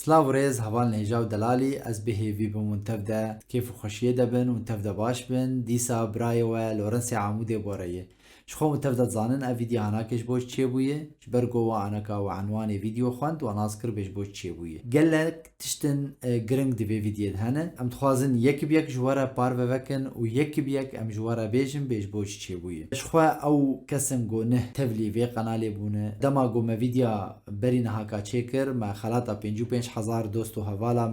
سلااو ڕێز هەواڵ نێژا و دەلالی ئەس بهێوی بم ون تەفدە کێف و خۆشیە دەبن ون تەفدە باش بن دیسا برایەوە لۆرەنسی عمودێ بۆڕەیە شخۆم تەفدە زانن ئە ڤیدیۆ هەناکەش بۆش چێبوویە بەرگۆوە ئانەکە و عنوانی ڤیدیۆ خوند و ناز کرد بێش بۆش چێبوویە گەلک تشتن گرنگ دەبێ ڤیدیۆت هەنە ئەم دخوازن یەکی بێک ژوارە پارڤەکەن و یەکی بێک ئەم ژوارە بێژم بێش بۆش چێبوویە شخوا ئەو کەسم گۆنه تەڤلی vê قەنالێ بوونە دەما گۆمە ڤیدیۆ بەری نەهاکا چێ کرد مە خەلاتە 55,000 دۆست و هەواڵە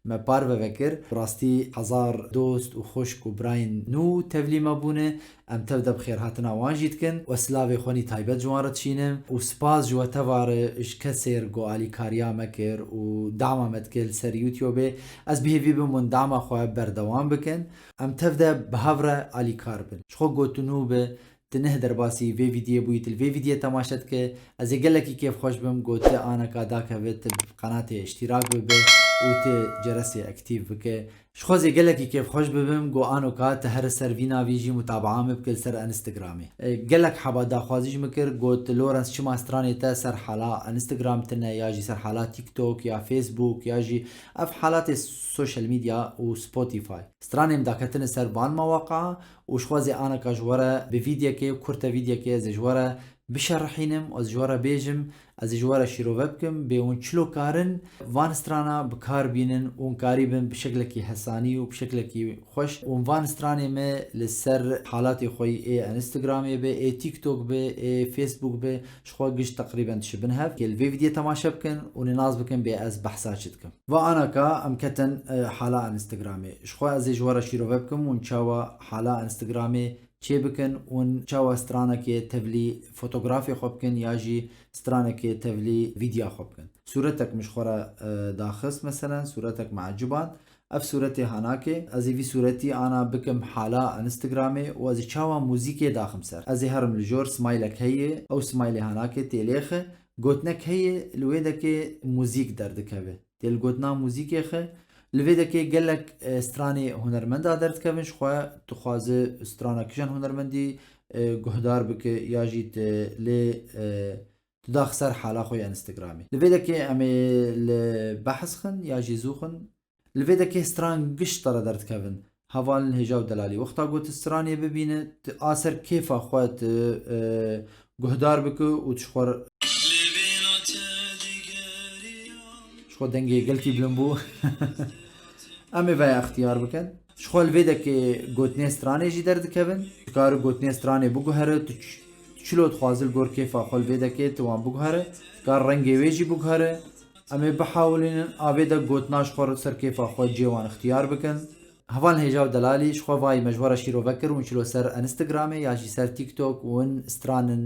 مە پارڤە کرد ڕاستی 1000 دۆست و خۆشک و براین نو تەڤلی مەبوونە ئەم تەودە بخێر هاتنە وانژی دکن و سلاوێ خۆنی تایبەت جوانرە چینم و سپاس جوە تەوارە کەسێر گۆعالی کاریا مەکرد و داما مەتکرد سەر یوتیۆبێ ئەس بهێوی بمون داما خۆی بەردەوام بکەن ئەم تەودە بەهاورە ئالی کار بن خۆ گۆتنوو بە تنه دەرباسی vê vidiyê bûyî til vê vidiyê temaşe dike ez ê gelekî kêfxweş bim got te aneka dakeve til qenatê îştîrak bibe û tê ceresê ektîv bike ji xwezê gelekî kêfxweş bibim got anoka te here ser vî navî jî mutabaa min bikil ser Instagramê gelek heba daxwazî ji min kir got Lawrence çima stranê te ser hala Instagram tune ya jî ser hala TikTok ya Facebook ya jî ev halatê social media û Spotify stranêm daketine ser van mewaqa û ji xwezê aneka ji were bi vîdyekê û kurta vîdyekê ez ê ji were bişerhînim ez ji were bêjim ez ê ji were şîrove bikim bê hûn çilo karin van strana bikar bînin û karî bin bi şeklekî hesanî û bi şeklekî xweş û van stranê me li ser halatê xwe ê Instagramê be ê TikTok be ê Facebook be ji xwe gişt teqrîben dişibin hev li vê vidyê temaşe bikin û nînaz bikin bê ez behsa çi dikim va anaka em ketin hala Instagramê ji xwe ez ê ji were şîrove bikim û çawa hala Instagramê çê bikin û çawa stranekê tevlî fotografê xwe bikin ya jî stranekê tevlî vîdya xwe bikin sûretek min ji xwe re daxist meselen sûretek me eciban ev sûretê henakê ez ê vî sûretî ana bikim hala Instagramê û ez ê çawa mûzîkê daxim ser ez ê herim li jor smaylek heye ew smaylê henakê têlêxe gotnek heye li wê dekê mûzîk derdikeve tê li gotina mûzîkê xe li vê dekê gelek stranê hunermenda derdikevin ji xwe dixwaze strana kîjan hunermendî guhdar bike ya jî lê tu dax ser hala xwe ya Instagramê li vê dekê em ê li behs xin ya jî zû xin li vê dekê stran gişt re derdikevin hevalin hêja û delalî wexta got stranê bibîne a ser kêfa xwe guhdar bike û ji xwe dengê gelkî bilind bû em ê veya ixtiyar bikin ji xwe li vê dekê gotinê stranê jî derdikevin dikare gotinê stranê biguhere tu çilo dixwazil gor kêfa xwe li vê dekê tu wan biguhere dikar rengê wê jî biguhere em ê bihawilînin avê de gotina ji xwe ser kêfa xwe cê wan ixtiyar bikin hevalin hêja û delalî ji xwe vayî me ji were şîrove kir û çilo ser Instagramê ya jî ser TikTok û hûn stranin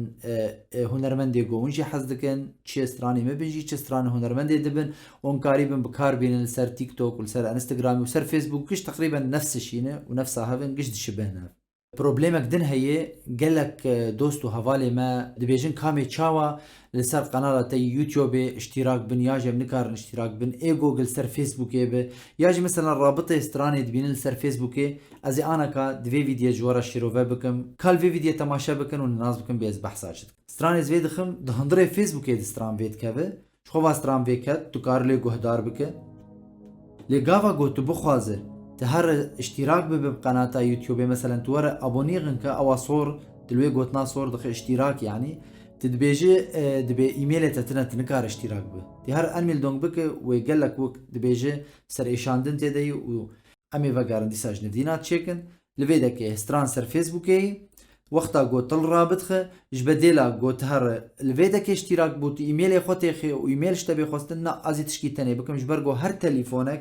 hunermendê got hûn jî hez dikin çi stranê me bin jî çi stranê hunermendê dibin hûn karî bin bikar bînin li ser TikTok û li ser Instagram û ser Facebook gişt teqrîben nefs şîne û nefsa hevin gişt dişibin hev problemek din heye gelek dost û hevalê me dibêjin kamê çawa li ser qenala te YouTubeê iştîrak bin ya jî em nikarin iştîrak bin ê Google ser Facebookê be ya jî mesela rabitê stranê dibînin li ser Facebookê ez ê aneka di vê vidyê ji were şîrove bikim ka li vê vidyê temaşe bikin û nînaz bikin bê ez behsa çi dikim stranê ez vê dixim di hundirê Facebookê di stran vê dikeve ji xwe va stran vê ket tu karî lê guhdar bike lê gava got tu bixwaze te her iştîrak bibe bi qenata YouTubeê meselen tu were abonîxin ke ewa sor di wê gotina sor dixe iştîrak yanî tu dibêjî dibê îmêlê te tune tu nikare iştîrak bi tê her emêl dong bike wê gelek wek dibêje ser êşandin tê deyî û em ê vegerin dîsa ji nivdîna çêkin li vê dekê stran ser Facebookê wexta got til rabitxe ji bedêla got here li vê dekê iştîrak bû tu îmêlê xwe têxî û îmêl ji te bê xwestin na ez ê tişkî tenê bikim ji ber got her telîfonek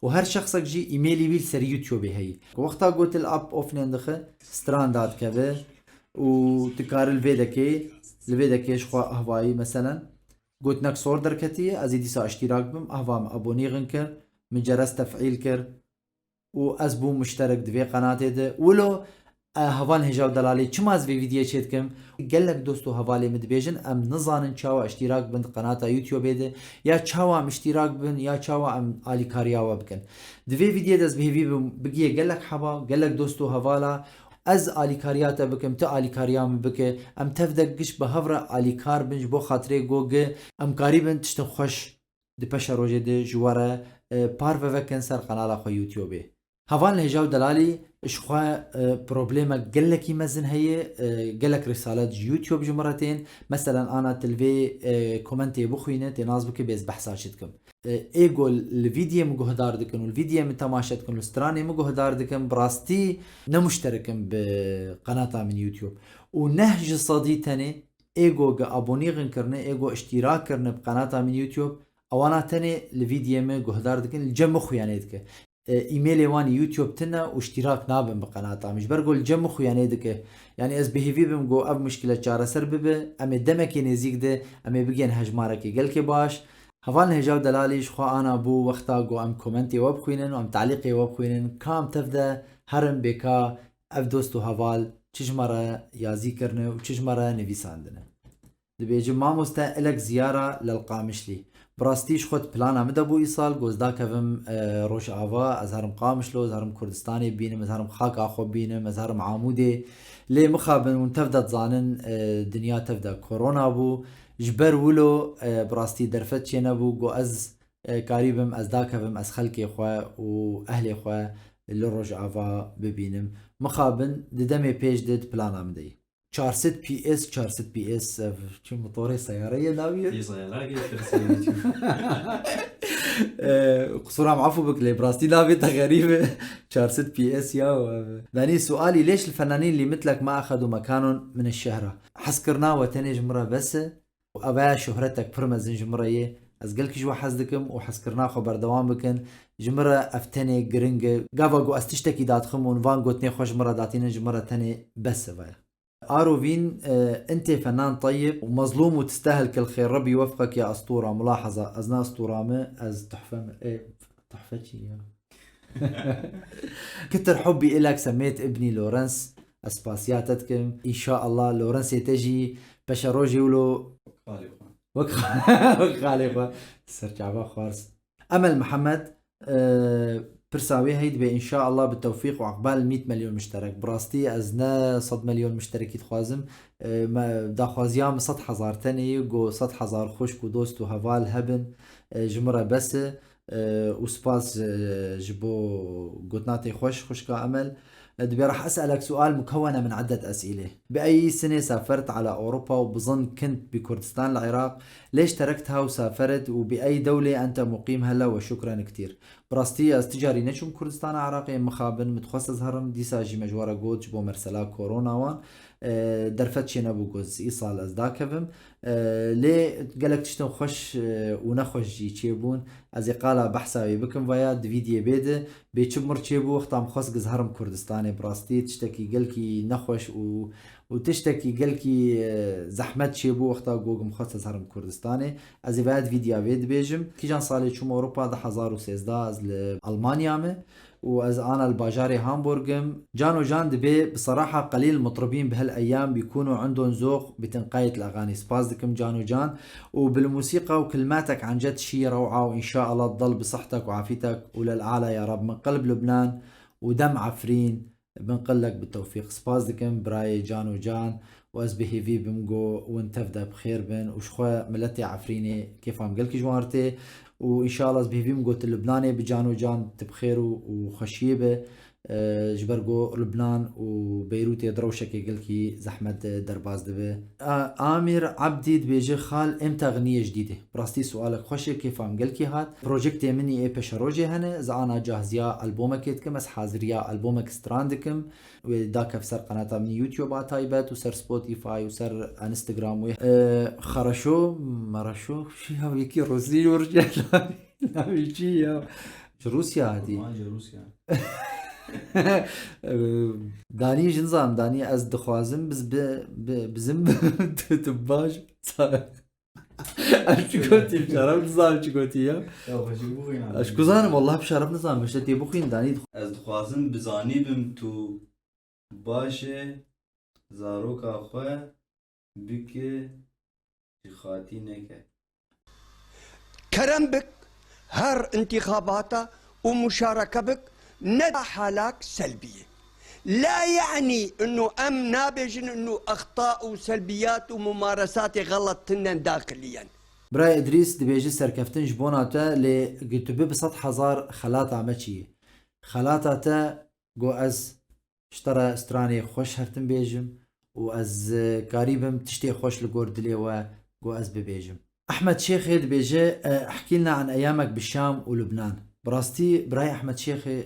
û her şexsek jî îmêlî wî li ser YouTubeê heyî wexta got il app ofnên dixe stran dadikeve û tu karî li vê dekê li vê dekê ji xwe ahvayî meselen gotinek sor derketiye ez ê dîsa iştîrak bim ahva me abonîxin kir min ceres tefîl kir û ez bûm müşterek di vê qenatê de wilo hevalin hêja û delalê çima ez vê vidyê çê dikim gelek dost û hevalê min dibêjin em nizanin çawa iştîrak bin di qenata YouTubeê de ya çawa em iştîrak bin ya çawa em alîkariya we bikin di vê vidyê de ez bihêvî bim bigiye gelek heba gelek dost û hevala ez alîkariya te bikim tu alîkariya min bike em tevdek giş bi hev re alîkar bin ji bo xatirê got em karî bin tiştin xweş دي پشا روژه ده جواره پار وکن سر قنال خو یوتیوبه هفان لهجاو دلالي اشخوا بروبليما قلكي مزن هي قلك رسالات يوتيوب جمرتين مثلا انا تلفي كومنتي بخوينه تنازبك بيز بحثا شدكم ايجو الفيديو مجهدار دكن والفيديو من تماشتكم والستراني مجهدار دكن براستي نمشتركم بقناتها من يوتيوب ونهج صديتني ايجو ابوني غنكرنا ايجو اشتراك كرنا بقناتها من يوتيوب اوانا تاني الفيديو مجهدار دكن الجم خويانه دكن ايميلي واني يوتيوب تنا واشتراك نابن بقناتها مش برقول جم خويانه دكن يعني از بهيفي بمجو اب مشكله شاره سر ببه ام دمكي نزيك ده ام بيجين هجماركي قالكي باش هفان هجاو دلاليش خو انا بو وقتا جو ام كومنتي وبخوينن وام تعليقي وبخوينن كام تفدا هرم بكا اف دوستو هفال چجمره يازي كرنه وچجمره نويساندنه دبيجي ماموستا الك زياره للقامشلي براستيش خود بلانا مدى بو ايصال گوزدا كفم روش آوا از هرم قامشلو از هرم كردستاني بينم از هرم خاك اخو بينم از هرم عامودي لي مخابن ونتفدا تزانن دنيا تفدا كورونا بو جبر ولو براستي درفت چه نبو گو از قريبم از داكفم از خلقي خوا و اهلي خوا اللي روش آوا ببينم مخابن ددمي پیش دد بلانا مدي 400 بي اس 400 بي اس شو موتوري سيارية ناوية في سيارة قصورة معفو بك لي براستي ناوية غريبة 400 بي اس يا داني سؤالي ليش الفنانين اللي مثلك ما اخذوا مكانهم من الشهرة حسكرنا وتاني جمرة بس وابا شهرتك برمزن جمرة از قلك جوا حزدكم وحسكرنا خبر دوام بكن جمرة افتني جرينج قابا قو استشتكي داتخم ونفان قوتني خوش مرة داتين جمرة تاني بس فايا آروفين انت فنان طيب ومظلوم وتستاهل كل خير ربي يوفقك يا أسطورة ملاحظة أزنا أسطورة ما أز تحفة تحفة شي كتر حبي إلك سميت ابني لورنس أسباسياتتكم إن شاء الله لورنس يتجي بشروجي ولو خالفة سرجعبا خارس أمل محمد برساوي هيد بإن شاء الله بالتوفيق وعقبال 100 مليون مشترك براستي أزنا 100 مليون مشترك يتخوازم دا خوازيام 100,000 تاني جو 100,000 خوشك ودوست وهفال هبن جمرة بس وسباس جبو قوتناتي خوشكا أمل دبي راح أسألك سؤال مكونة من عدة أسئلة بأي سنة سافرت على أوروبا وبظن كنت بكردستان العراق ليش تركتها وسافرت وبأي دولة أنت مقيم هلا وشكرا كتير براستي استجاري نشم كردستان العراقي مخابن متخصص هرم ديساجي مجوارة جوتش بو مرسلا كورونا وان درفت شي نبو جوز إيصال أزداكفم ليه قالك تشتم خوش ونخوش جي تشيبون از قالا بحثا بكم ويا فيديو بيده بيتشمر تشيبو وقتا مخص هرم كردستاني براستي تشتكي قالكي نخوش وتشتكي قالكي زحمت تشيبو وقتا جوج مخصص هرم كردستاني از بعد فيديو بيد بيجم كي جان صالي شوم أوروبا ده 2013 از ألمانيا مه وأز أنا الباجاري هامبورغم جانو جان دبي بصراحة قليل المطربين بهالأيام بيكونوا عندهم ذوق بتنقاية الأغاني سبازدكم جانو جان وبالموسيقى وكلماتك عن جد شي روعة وإن شاء الله تضل بصحتك وعافيتك وللأعلى يا رب من قلب لبنان ودم عفرين بنقلك بالتوفيق سبازدكم براي جانو جان واز بهيفي بمجو وانتفدا بخير بن وشخوا ملتي عفريني كيف عم قلك جوارتي وإن شاء الله بهيفيم قلت اللبناني بجانو جان تبخير وخشيبة جبرقو لبنان وبيروت يدروشك قلكي زحمة درباز دبي آمير عبدي دبيجي خال امتى أغنية جديدة براستي سؤالك خوشي كيف عم قلكي هات بروجكتي مني اي بشروجي هنا إذا أنا جاهزيا ألبومك يتكم أس حاضريا ألبومك ستراندكم وداك في سر قناتها من يوتيوب تايبات وسر سبوتيفاي وسر انستغرام خرشو مرشو شي هاو يكي روسي ورجع لا بيجي روسيا هادي روسيا داني جنزام داني از دخوازم بزم تباش اشكوتي بشرف نظام شكوتي يا اشكو زانم والله بشرف نظام مش تي بخين داني از دخوازم بزاني بم تو باشه زاروك اخو بك خاطي نك كرم بك هر انتخاباته ومشاركة بك ندى حالات سلبية لا يعني انه نابج انه اخطاء وسلبيات وممارسات غلط داخليا براي ادريس دبيجي سركفتن جبوناتا لي قلت بسط هزار خلاطة مچي خلاطة جو از اشترى استراني خوش هرتن بيجم و از قريبم تشتي خوش لقور دلي و جو از ببيجم. احمد شيخي دبيجي احكي لنا عن ايامك بالشام ولبنان. براستي براي احمد شيخي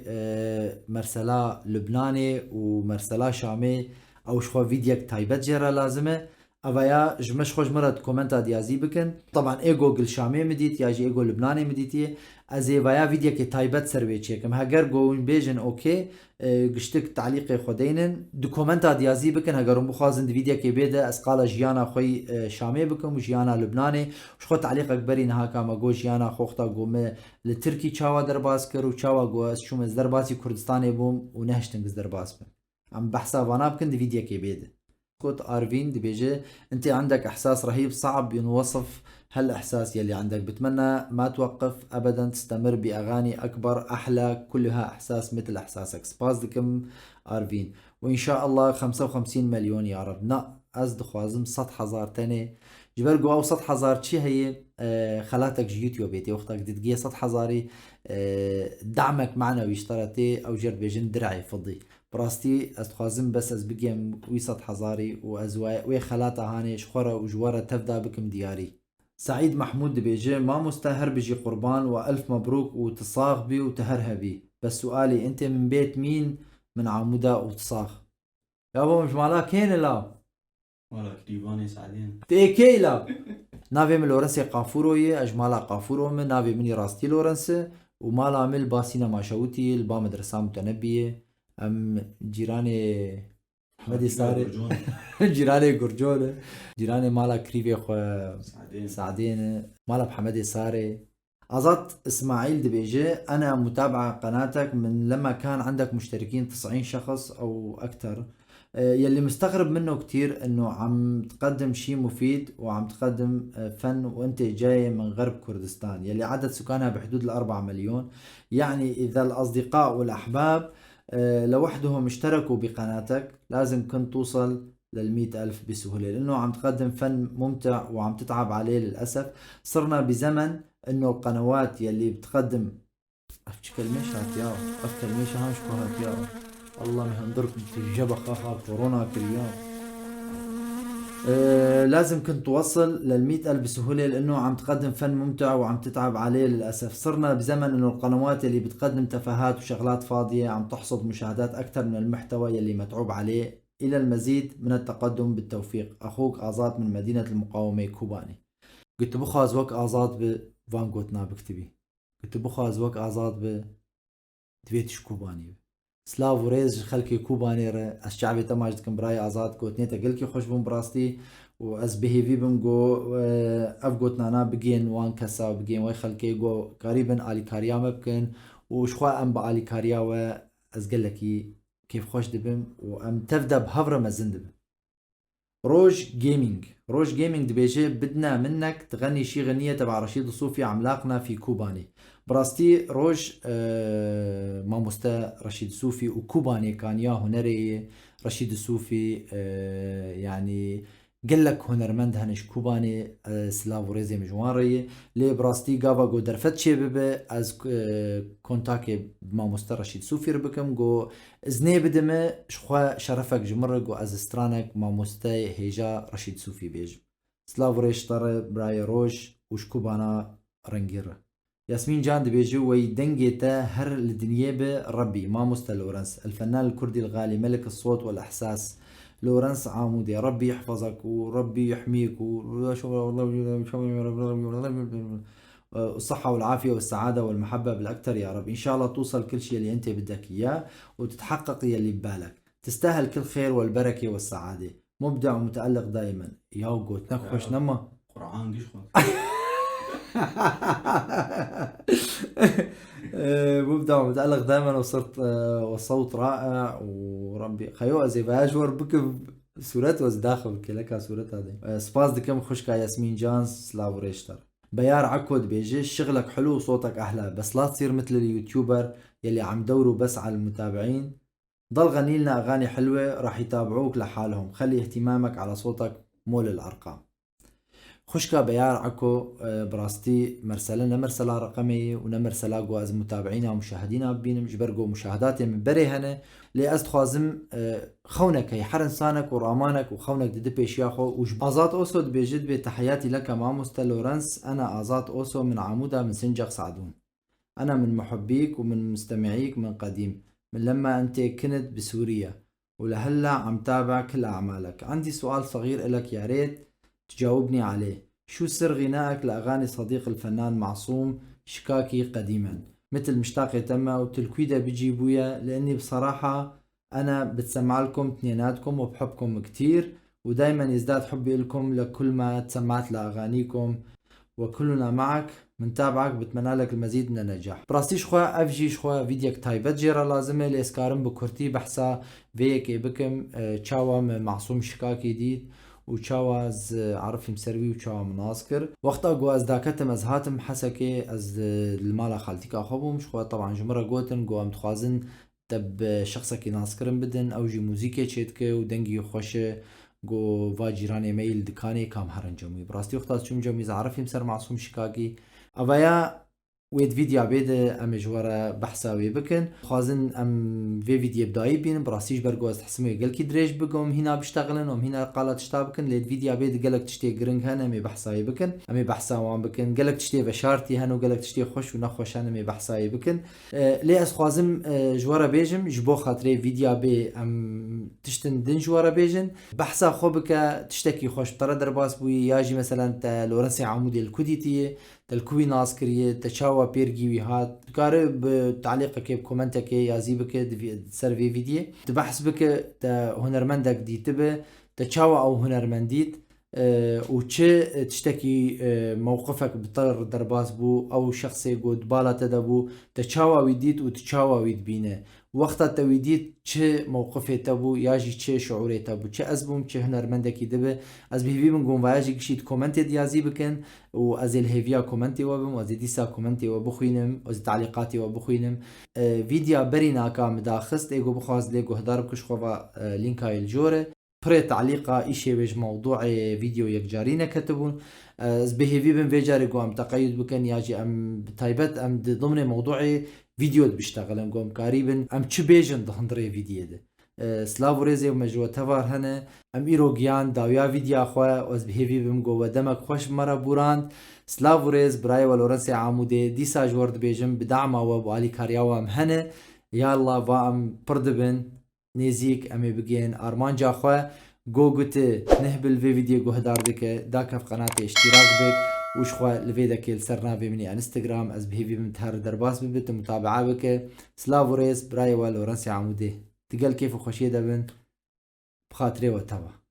مرسلا لبناني ومرسلا شامي او شخوا فيديوك تايبت جرا لازمه اویا جمش خوش مرد کومنتا دیازی بکن. طبعا ایگو گل شامی مدیت یا جی ایگو لبنانی مدیتی از اویا ویدیو که تایبت سروی چیکم هگر گوین بیجن اوکی گشتک تعلیق خودینن دو کومنتا دیازی بکن هگرم بخوازن دی ویدیو که بیده از قال جیانا خوی شامی بکم و جیانا لبنانی وش خو تعلیق اکبری نها کاما گو جیانا خوختا گومه لترکی چاوا درباز کر و چاوا گو از شوم از دربازی کردستانی بوم و نهشتن از درباز بم عم بحثا وانا بکن دی ویدیو که بیده. كوت ارفين دي بيجي انت عندك احساس رهيب صعب ينوصف هالاحساس يلي عندك بتمنى ما توقف ابدا تستمر باغاني اكبر احلى كلها احساس مثل احساسك سباس دكم ارفين وان شاء الله 55 مليون يا رب نا از دخوازم 100,000 تاني جبرقو او 100,000 شي هي خلاتك يوتيوبيتي وقتك تدقي 100,000 دعمك معنا ويشترتي او جرب بيجن درعي فضي براستي استخازم بس از بقيم ويصد حزاري وازواي وي خلاطة هاني شخورة وجوارة تفدا بكم دياري. سعيد محمود بيجي ما مستهر بيجي قربان والف مبروك وتصاغ بي وتهرها بي بس سؤالي انت من بيت مين من عمودة وتصاغ يابا مش مالا كين لا ولا كريباني سعدين تيكي لا نافي من لورنسي قافوروي اجمالا قافورو من نافي مني راستي لورنسي ومالا من باسينا ما شوتي البا مدرسة متنبية ام جيراني حمدي ساري جيراني قرجولة جيراني مالا كريفي خو سعدين مالا بحمدي ساري. أزات اسماعيل دبيجي أنا متابعة قناتك من لما كان عندك مشتركين 90 شخص أو أكتر يلي مستغرب منه كتير انه عم تقدم شي مفيد وعم تقدم فن وانت جاي من غرب كردستان يلي عدد سكانها بحدود 4 مليون. يعني اذا الاصدقاء والاحباب لوحدهم اشتركوا بقناتك لازم كنت توصل لل100,000 بسهولة لانه عم تقدم فن ممتع وعم تتعب عليه. للأسف صرنا بزمن انه القنوات يلي بتقدم افكر ميشات يا افكر ميشا هاشكوهات يا الله يهندركم في الجبخ اخا كورونا كريان. لازم كنت توصل لل100,000 بسهولة لانه عم تقدم فن ممتع وعم تتعب عليه. للأسف صرنا بزمن انه القنوات اللي بتقدم تفاهات وشغلات فاضية عم تحصد مشاهدات اكثر من المحتوى يلي متعوب عليه. الى المزيد من التقدم بالتوفيق. اخوك آزاد من مدينة المقاومة كوباني. قلت بخواز وك آزاد بفانغوتنا بكتبي قلت بخواز وك آزاد ب دويتش كوباني سلاف وريز خلكي كوباني از شعبي تماجد كم براي آزاد كوت نيتا قلكي خوش بم براستي واز بهيفي بم جو افقوت نانا بجين وان كسا بجين وي خلكي جو قريبا آلي كاريا مبكن وشخوا ام بآلي كاريا و از قلكي كيف خوش دبم وام تفدا بهفرة مزن دبم. روج جيمينج دبيجي بدنا منك تغني شي غنية تبع رشيد الصوفي عملاقنا في كوباني. براستي روج ماموستا رشيد الصوفي وكوباني كان يا هنري رشيد الصوفي يعني قلك هنرمند هنش كوباني سلاف وريزي مجواري لي براستي قابا قو درفت شي ببه از كونتاكي بماموستا رشيد الصوفي ربكم قو ازني بدمه شخوا شرفك جمرق و از استرانك ماموستا هيجا رشيد الصوفي بيج سلاف وريش طر براي روج وش كوبانا رنجيره. ياسمين جان دبيجي ويدنجيتا هر الدنيا بربي ماموستا لورنس الفنان الكردي الغالي ملك الصوت والإحساس لورنس عامودي. ربي يحفظك وربي يحميك والصحة والعافية والسعادة والمحبة بالأكثر يا رب. إن شاء الله توصل كل شيء اللي أنت بدك إياه وتتحقق يلي ببالك. تستاهل كل خير والبركة والسعادة. مبدع ومتألق دائما. يا قوت نكخش نما قرآن قشخ مبدع ومتألق دائما وصرت والصوت رائع وربي خيو زي باجور بك صورت وز داخل كلك صورت هذه سباس دكم خشكا ياسمين جانس سلاو ريشتر. بيار عكود بيجي شغلك حلو وصوتك أحلى بس لا تصير مثل اليوتيوبر يلي عم دوروا بس على المتابعين. ضل غني لنا أغاني حلوة راح يتابعوك لحالهم. خلي اهتمامك على صوتك مول الأرقام. خشكا بيار عكو براستي مرسلة نمرسلة رقمي ونمرسلة جو از متابعينا ومشاهدينا بينم جبرجو مشاهداتي من بري هنا لي استخوازم خونك هي حر انسانك ورامانك وخونك دي بيشياخو وش ازات اوسو بيجد بتحياتي لك مع مستر لورنس. انا ازات اوسو من عمودة من سنجق سعدون. انا من محبيك ومن مستمعيك من قديم، من لما انت كنت بسوريا ولهلا عم تابع كل اعمالك. عندي سؤال صغير لك يا ريت تجاوبني عليه. شو سر غنائك لأغاني صديق الفنان معصوم شكاكي قديما مثل مشتاق يتمة وتلكويدة بيجي بويا؟ لأني بصراحة أنا بتسمع لكم اثنيناتكم وبحبكم كتير، ودايما يزداد حبي لكم لكل ما تسمعت لأغانيكم، وكلنا معك منتابعك. بتمنى لك المزيد من النجاح. براستي شخوا افجي شخوا فيديوك تايبت جيرا لازمه لاسكارم بكرتي بحثا فيكي بكم تشاوا معصوم شكاكي ديد وتشاواز عرفي مسروي وتشاوا مناسكر وقتا جو از داكتم از هاتم حسكي از المالا خالتيك اخوبهم شخوا طبعا جمرة قوتن جو ام تخوازن تب شخصك ناسكرن بدن او جي موزيكي تشيتكي ودنجي خوشه جو فاجيراني ميل دكاني كام هرن جمي براستي وقتا شوم جمي زعرفي مسر معصوم شكاكي اويا ويد فيديو بيد ام جوارا بحثا وي بكن خوازن ام في فيديو بداي بين براسيش برغوز تحسمي قال كي دريج بكم هنا بيشتغلن هنا قالت تشتابكن ليد فيديو بيد قالك تشتي جرينج هنا مي بحثا بكن امي بحثا وان بكن قالك تشتي بشارتي هنا وقالك تشتي خوش ونخوش انا مي بحثا بكن لي اس خوازم جوارا بيجم جبو خاطري فيديو بي ام تشتن دن جوارا بيجن بحثا خوبك تشتكي خوش ترى درباس بوي ياجي مثلا تا لورنسي عمودي الكوديتي تلكوي ناسكريه تشاوا بيرجي هات تقارب بتعليقك بكومنتك يازيبك سر في فيديو تبحث بك تا هنرمندك دي تبه تشاوا او هنرمنديت وتش تشتكي موقفك بطر درباس بو او شخصي قد بالا تدبو تشاوا ويديت وتشاوا ويد بينه وقتا تويديت چه موقفه تبو ياجي چه شعوره تبو چه ازبوم چه هنرمندكي دبه از بهبي من قوم واجي كشيت كومنت ديازي بكن واز الهيفيا كومنتي وبم واز ديسا كومنتي وبخوينم واز تعليقاتي وبخوينم فيديو برينا كام داخست ايغو بخواز ليغو هدار بكش خوا لينكاي الجوره بري تعليقا ايشي بيج موضوع فيديو يكجارينا كتبون از بهبي بن فيجاري قوم تقيد بكن ياجي ام تايبت ام ضمن موضوعي فيديو بيشتغلن قوم قريبا ام تش بيجن دهندري فيديو ده سلاو ريزي ومجرو تفار هنا ام ايرو جيان داويا فيديو اخوا واز بهبي بم قوه دمك خوش مره بوران سلاو ريز براي ولورنسي عمودي ديسا جورد بيجم بدعمه وبالي كارياوا هنا يلا فام بردبن نيزيك امي بجين ارمان جاخوا جوجت نهبل في فيديو جو هدار ديك داك في قناتي اشتراك بك وشخوا لفيدك السرنا في مني انستغرام از بهيفي بمتهر درباس ببت متابعة بك سلافوريس براي ولورنسي عمودي تقال كيف خوشيه دبن بخاطري وتوا